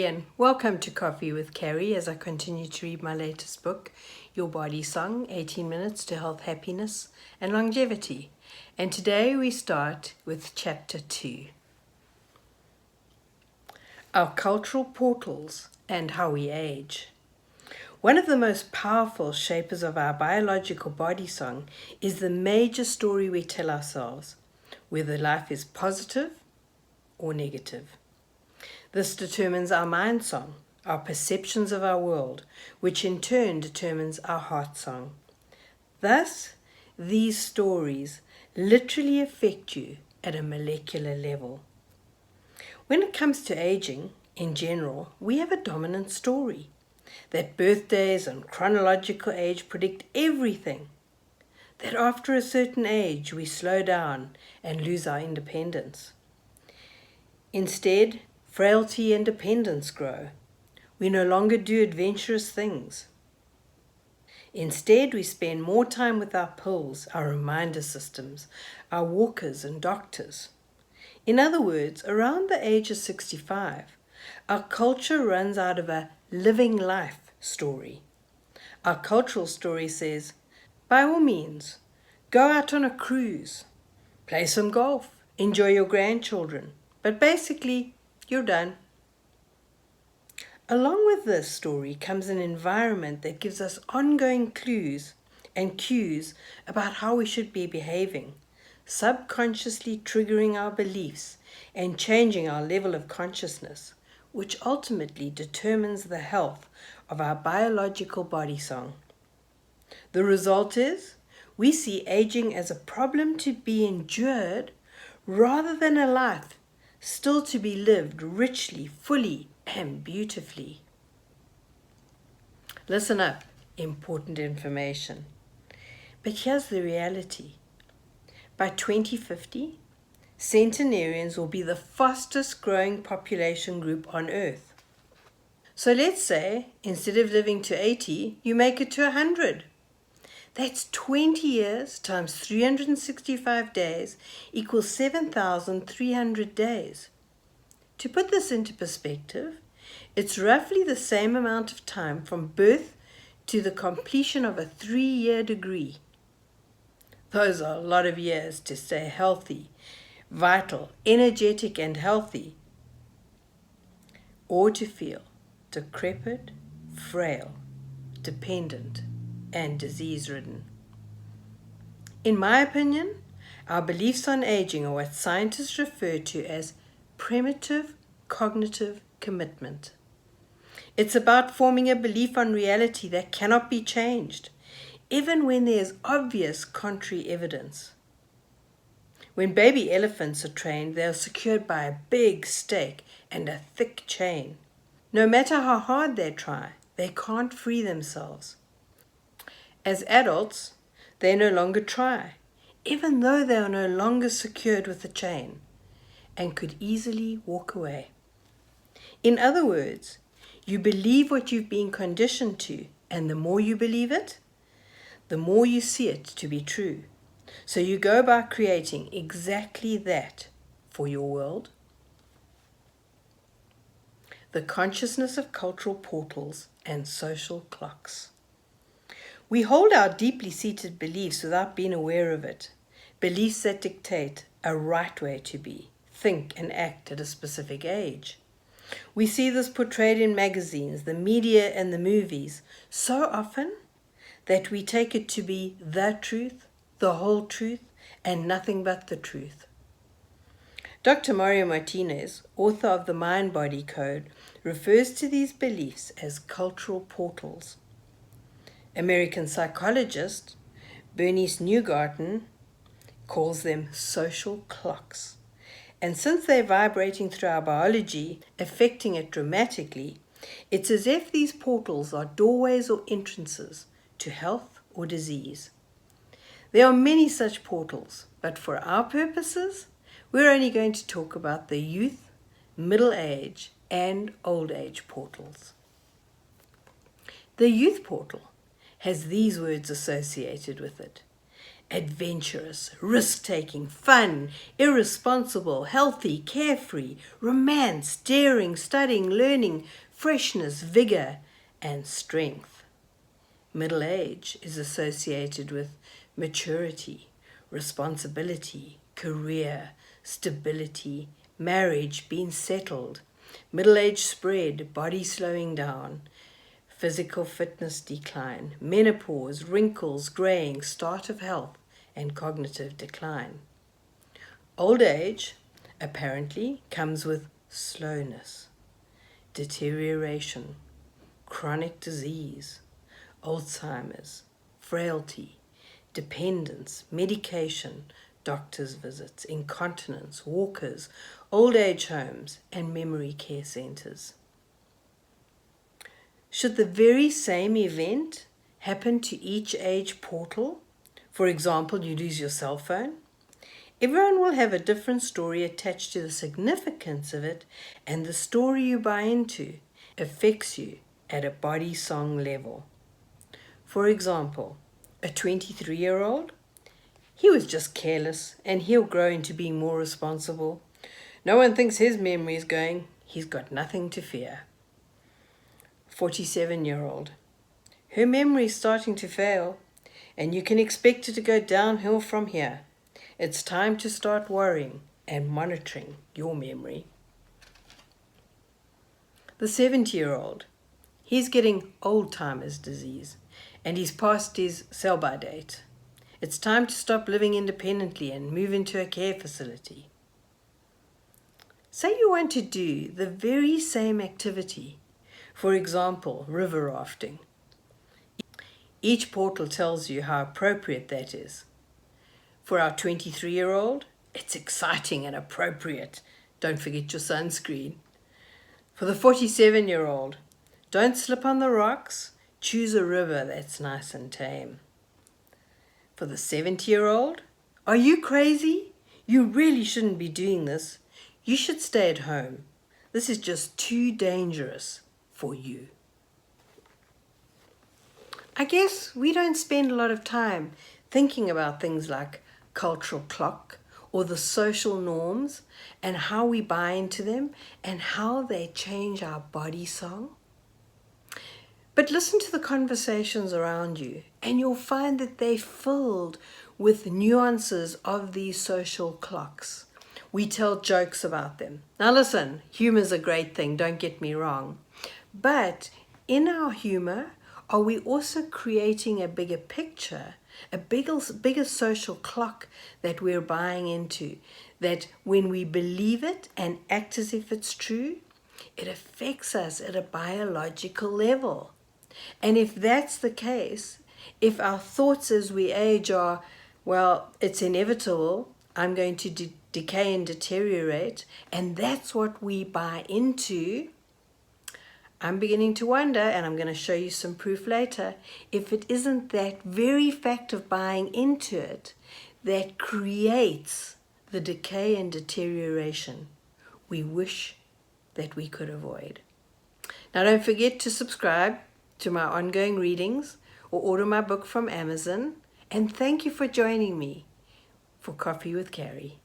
Cari, and welcome to Coffee with Cari as I continue to read my latest book, Your Body Song, 18 Minutes to Health, Happiness and Longevity. And today we start with Chapter 2. Our Cultural Portals and How We Age. One of the most powerful shapers of our biological body song is the major story we tell ourselves, whether life is positive or negative. This determines our mind song, our perceptions of our world, which in turn determines our heart song. Thus, these stories literally affect you at a molecular level. When it comes to aging, in general, we have a dominant story that birthdays and chronological age predict everything, that after a certain age we slow down and lose our independence. Instead, frailty and dependence grow. We no longer do adventurous things. Instead, we spend more time with our pills, our reminder systems, our walkers and doctors. In other words, around the age of 65, our culture runs out of a living life story. Our cultural story says, by all means, go out on a cruise, play some golf, enjoy your grandchildren, but basically, you're done. Along with this story comes an environment that gives us ongoing clues and cues about how we should be behaving, subconsciously triggering our beliefs and changing our level of consciousness, which ultimately determines the health of our biological body song. The result is, we see aging as a problem to be endured rather than a life still to be lived richly, fully, and beautifully. Listen up, important information. But here's the reality. By 2050, centenarians will be the fastest growing population group on Earth. So let's say, instead of living to 80, you make it to 100. That's 20 years times 365 days equals 7,300 days. To put this into perspective, it's roughly the same amount of time from birth to the completion of a 3-year degree. Those are a lot of years to stay healthy, vital, energetic and healthy, or to feel decrepit, frail, dependent, and disease-ridden. In my opinion, our beliefs on aging are what scientists refer to as primitive cognitive commitment. It's about forming a belief on reality that cannot be changed, even when there is obvious contrary evidence. When baby elephants are trained, they are secured by a big stake and a thick chain. No matter how hard they try, they can't free themselves. As adults, they no longer try, even though they are no longer secured with a chain, and could easily walk away. In other words, you believe what you've been conditioned to, and the more you believe it, the more you see it to be true. So you go about creating exactly that for your world. The consciousness of cultural portals and social clocks. We hold our deeply seated beliefs without being aware of it, beliefs that dictate a right way to be, think and act at a specific age. We see this portrayed in magazines, the media and the movies so often that we take it to be the truth, the whole truth, and nothing but the truth. Dr. Mario Martinez, author of The Mind-Body Code, refers to these beliefs as cultural portals. American psychologist Bernice Newgarden calls them social clocks. And since they're vibrating through our biology, affecting it dramatically, it's as if these portals are doorways or entrances to health or disease. There are many such portals, but for our purposes, we're only going to talk about the youth, middle age, and old age portals. The youth portal has these words associated with it: adventurous, risk-taking, fun, irresponsible, healthy, carefree, romance, daring, studying, learning, freshness, vigor, and strength. Middle age is associated with maturity, responsibility, career, stability, marriage, being settled, middle age spread, body slowing down, physical fitness decline, menopause, wrinkles, graying, start of health, and cognitive decline. Old age apparently comes with slowness, deterioration, chronic disease, Alzheimer's, frailty, dependence, medication, doctor's visits, incontinence, walkers, old age homes, and memory care centers. Should the very same event happen to each age portal, for example, you lose your cell phone, everyone will have a different story attached to the significance of it, and the story you buy into affects you at a body song level. For example, a 23-year-old, he was just careless and he'll grow into being more responsible. No one thinks his memory is going, he's got nothing to fear. 47-year-old, her memory is starting to fail and you can expect it to go downhill from here. It's time to start worrying and monitoring your memory. The 70-year-old, he's getting old-timer's disease and he's past his sell-by date. It's time to stop living independently and move into a care facility. Say you want to do the very same activity, for example, river rafting. Each portal tells you how appropriate that is. For our 23-year-old, it's exciting and appropriate. Don't forget your sunscreen. For the 47-year-old, don't slip on the rocks. Choose a river that's nice and tame. For the 70-year-old, are you crazy? You really shouldn't be doing this. You should stay at home. This is just too dangerous for you. I guess we don't spend a lot of time thinking about things like cultural clock or the social norms and how we buy into them and how they change our body song. But listen to the conversations around you and you'll find that they're filled with nuances of these social clocks. We tell jokes about them. Now listen, humor's a great thing, don't get me wrong. But in our humor, are we also creating a bigger picture, a bigger social clock that we're buying into, that when we believe it and act as if it's true, it affects us at a biological level? And if that's the case, if our thoughts as we age are, well, it's inevitable, I'm going to decay and deteriorate, and that's what we buy into, I'm beginning to wonder, and I'm going to show you some proof later, if it isn't that very fact of buying into it that creates the decay and deterioration we wish that we could avoid. Now don't forget to subscribe to my ongoing readings or order my book from Amazon, and thank you for joining me for Coffee with Cari.